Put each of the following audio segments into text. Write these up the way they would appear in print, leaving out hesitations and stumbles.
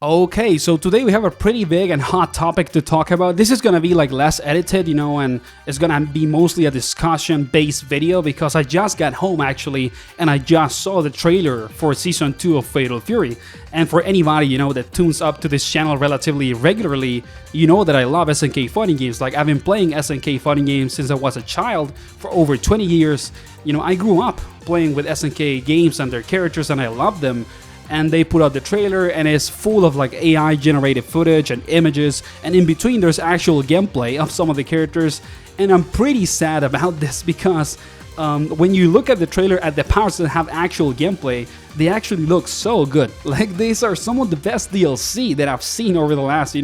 Okay, so today we have a pretty big and hot topic to talk about. This is gonna be like less edited, and it's gonna be mostly a discussion-based video because I just got home actually, and I just saw the trailer for Season 2 of Fatal Fury. And for anybody, that tunes up to this channel relatively regularly, you know that I love SNK fighting games. Like, I've been playing SNK fighting games since I was a child for over 20 years. I grew up playing with SNK games and their characters, and I love them. And they put out the trailer, and it's full of like AI generated footage and images, and in between there's actual gameplay of some of the characters. And I'm pretty sad about this because when you look at the trailer at the parts that have actual gameplay, they actually look so good. Like, these are some of the best DLC that I've seen over the last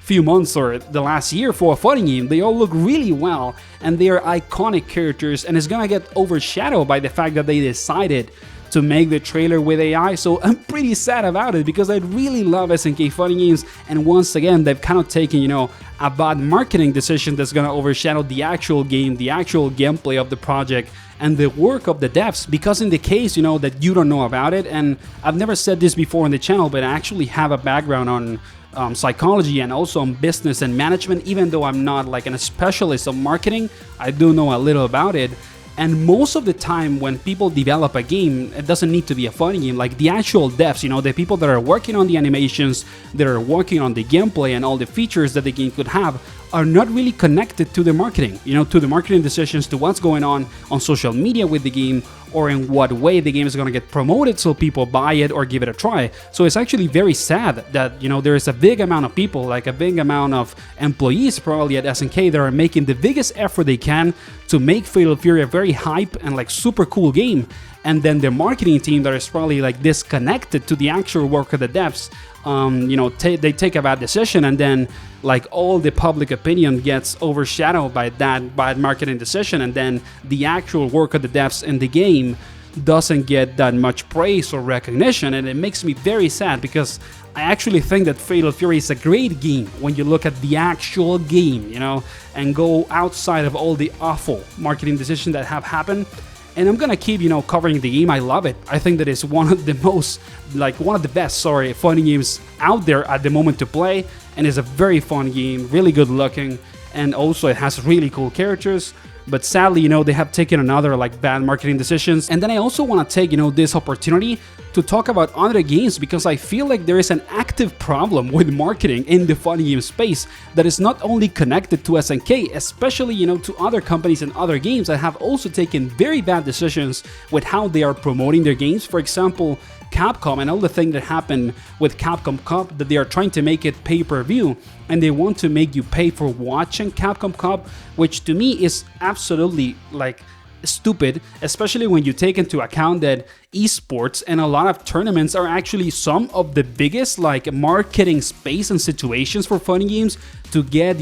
few months or the last year for a fighting game. They all look really well, and they are iconic characters, and it's gonna get overshadowed by the fact that they decided to make the trailer with AI. So I'm pretty sad about it because I really love SNK fighting games, and once again they've kind of taken a bad marketing decision that's gonna overshadow the actual game, the actual gameplay of the project, and the work of the devs. Because in the case that you don't know about it, and I've never said this before on the channel, but I actually have a background on psychology and also on business and management. Even though I'm not like a specialist on marketing, I do know a little about it. And most of the time when people develop a game, it doesn't need to be a fighting game. Like, the actual devs, the people that are working on the animations, that are working on the gameplay and all the features that the game could have, are not really connected to the marketing, to the marketing decisions, to what's going on social media with the game, or in what way the game is going to get promoted so people buy it or give it a try. So it's actually very sad that, there is a big amount of people, like a big amount of employees probably at SNK, that are making the biggest effort they can to make Fatal Fury a very hype and like super cool game. And then the marketing team that is probably like disconnected to the actual work of the devs, they take a bad decision, and then like all the public opinion gets overshadowed by that bad marketing decision, and then the actual work of the devs in the game doesn't get that much praise or recognition. And it makes me very sad because I actually think that Fatal Fury is a great game when you look at the actual game, and go outside of all the awful marketing decisions that have happened. And I'm gonna keep, covering the game. I love it. I think that it's one of the best, fighting games out there at the moment to play. And it's a very fun game, really good looking, and also it has really cool characters. But sadly, they have taken another like bad marketing decisions. And then I also want to take, this opportunity to talk about other games, because I feel like there is an active problem with marketing in the fighting game space that is not only connected to SNK, especially, to other companies and other games that have also taken very bad decisions with how they are promoting their games. For example, Capcom and all the thing that happened with Capcom Cup, that they are trying to make it pay-per-view, and they want to make you pay for watching Capcom Cup, which to me is absolutely like stupid, especially when you take into account that esports and a lot of tournaments are actually some of the biggest like marketing space and situations for fighting games to get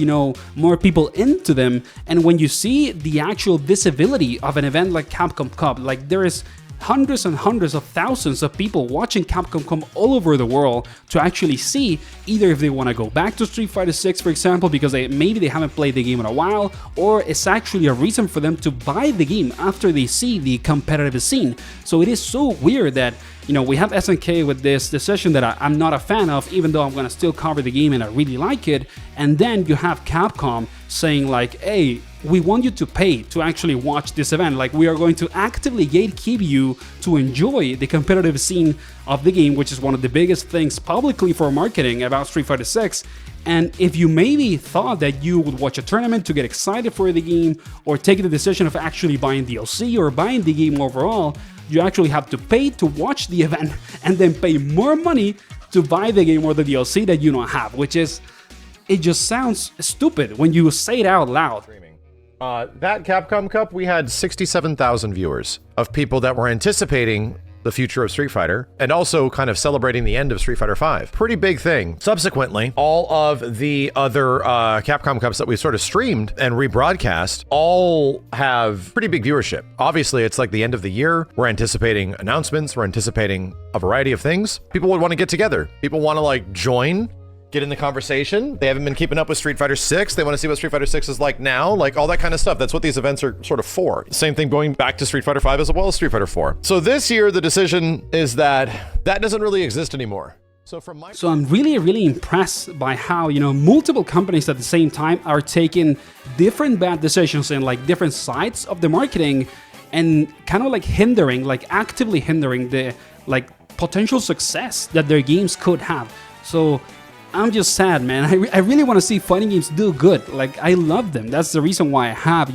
more people into them. And when you see the actual visibility of an event like Capcom Cup, like there is hundreds and hundreds of thousands of people watching Capcom Cup all over the world to actually see either if they want to go back to Street Fighter 6, for example, because maybe they haven't played the game in a while, or it's actually a reason for them to buy the game after they see the competitive scene. So it is so weird that we have SNK with this decision that I'm not a fan of, even though I'm going to still cover the game and I really like it. And then you have Capcom saying like, hey, we want you to pay to actually watch this event. Like, we are going to actively gatekeep you to enjoy the competitive scene of the game, which is one of the biggest things publicly for marketing about Street Fighter 6. And if you maybe thought that you would watch a tournament to get excited for the game, or take the decision of actually buying DLC or buying the game overall, you actually have to pay to watch the event and then pay more money to buy the game or the DLC that you don't have, which is, it just sounds stupid when you say it out loud. That Capcom Cup, we had 67,000 viewers of people that were anticipating the future of Street Fighter and also kind of celebrating the end of Street Fighter V. Pretty big thing. Subsequently, all of the other Capcom Cups that we sort of streamed and rebroadcast all have pretty big viewership. Obviously, it's like the end of the year. We're anticipating announcements. We're anticipating a variety of things. People would want to get together. People want to like join, get in the conversation. They haven't been keeping up with Street Fighter 6. They want to see what Street Fighter 6 is like now, like all that kind of stuff. That's what these events are sort of for. Same thing going back to Street Fighter 5 as well as Street Fighter 4. So this year, the decision is that that doesn't really exist anymore. So I'm really impressed by how, multiple companies at the same time are taking different bad decisions in like different sides of the marketing and kind of like actively hindering the like potential success that their games could have. So I'm just sad, man. I really want to see fighting games do good. Like, I love them. That's the reason why I have,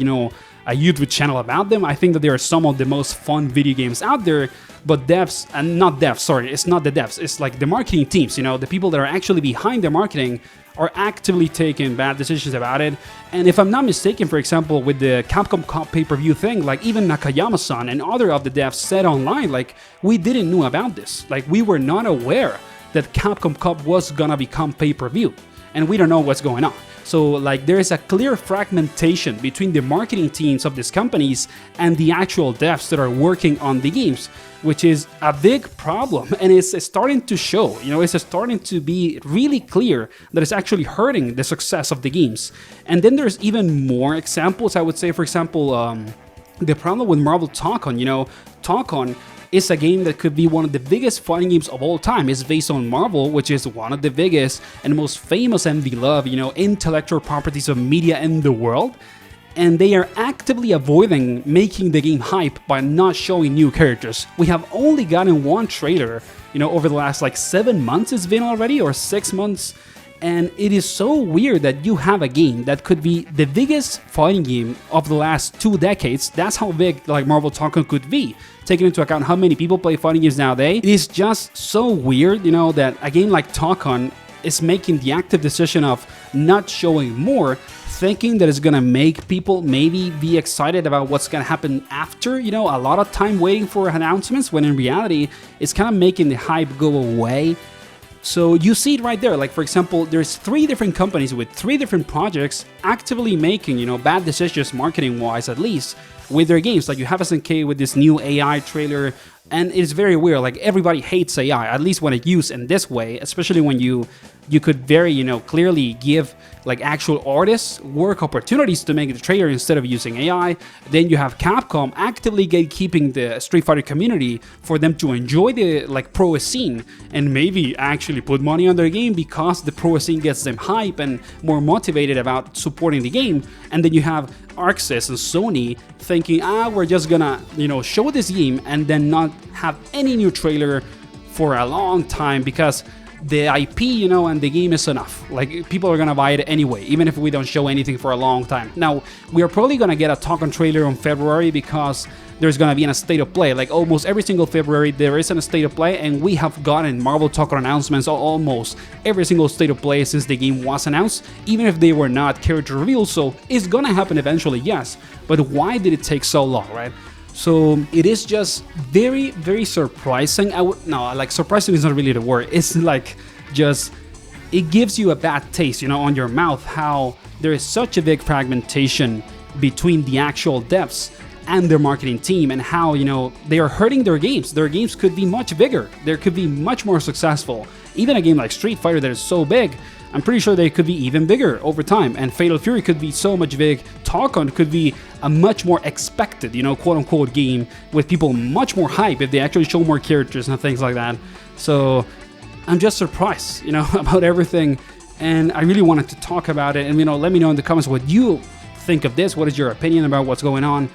a YouTube channel about them. I think that they are some of the most fun video games out there, but devs, and not devs, sorry, it's not the devs, it's like the marketing teams, the people that are actually behind the marketing are actively taking bad decisions about it. And if I'm not mistaken, for example, with the Capcom Cup Pay-Per-View thing, like even Nakayama-san and other of the devs said online, like, we didn't know about this. Like, we were not aware that Capcom Cup was gonna become pay-per-view, and we don't know what's going on. So like there is a clear fragmentation between the marketing teams of these companies and the actual devs that are working on the games, which is a big problem, and it's starting to show, it's starting to be really clear that it's actually hurting the success of the games. And then there's even more examples, I would say, for example, the problem with Marvel Tokon, Tokon is a game that could be one of the biggest fighting games of all time. It's based on Marvel, which is one of the biggest and most famous and beloved, intellectual properties of media in the world. And they are actively avoiding making the game hype by not showing new characters. We have only gotten one trailer, over the last like 7 months it's been already, or 6 months. And it is so weird that you have a game that could be the biggest fighting game of the last 2 decades. That's how big like Marvel Tokon could be, taking into account how many people play fighting games nowadays. It is just so weird, that a game like Tokon is making the active decision of not showing more, thinking that it's gonna make people maybe be excited about what's gonna happen after, a lot of time waiting for announcements, when in reality, it's kind of making the hype go away. So you see it right there. Like, for example, there's 3 different companies with 3 different projects actively making, bad decisions, marketing-wise at least, with their games. Like, you have SNK with this new AI trailer, and it's very weird. Like, everybody hates AI, at least when it's used in this way, especially when you could very, clearly give like actual artists work opportunities to make the trailer instead of using AI. Then you have Capcom actively gatekeeping the Street Fighter community for them to enjoy the like pro scene and maybe actually put money on their game because the pro scene gets them hype and more motivated about supporting the game. And then you have arcsys and Sony thinking, we're just gonna, show this game and then not have any new trailer for a long time because the IP, and the game is enough. Like, people are gonna buy it anyway, even if we don't show anything for a long time. Now, we are probably gonna get a Tokon trailer in February because there's gonna be a state of play. Like, almost every single February, there is a state of play, and we have gotten Marvel Tokon announcements almost every single state of play since the game was announced, even if they were not character reveals. So it's gonna happen eventually, yes, but why did it take so long, right? So it is just very, very surprising. Surprising is not really the word. It's like just, it gives you a bad taste, on your mouth, how there is such a big fragmentation between the actual devs and their marketing team, and how, they are hurting their games. Their games could be much bigger. They could be much more successful. Even a game like Street Fighter that is so big, I'm pretty sure they could be even bigger over time, and Fatal Fury could be so much big. Tokon could be a much more expected, quote-unquote game with people much more hype if they actually show more characters and things like that. So I'm just surprised, about everything, and I really wanted to talk about it. And, let me know in the comments what you think of this. What is your opinion about what's going on?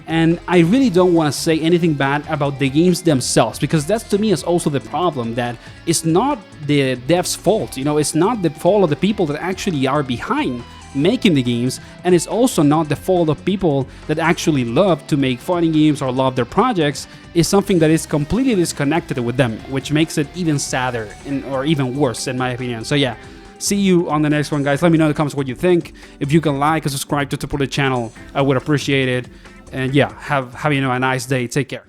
And I really don't want to say anything bad about the games themselves, because that's, to me, is also the problem, that it's not the devs' fault, it's not the fault of the people that actually are behind making the games, and it's also not the fault of people that actually love to make fighting games or love their projects. It's something that is completely disconnected with them, which makes it even sadder or even worse, in my opinion. So yeah, see you on the next one, guys. Let me know in the comments what you think. If you can like and subscribe to support the channel, I would appreciate it. And yeah, have a nice day. Take care.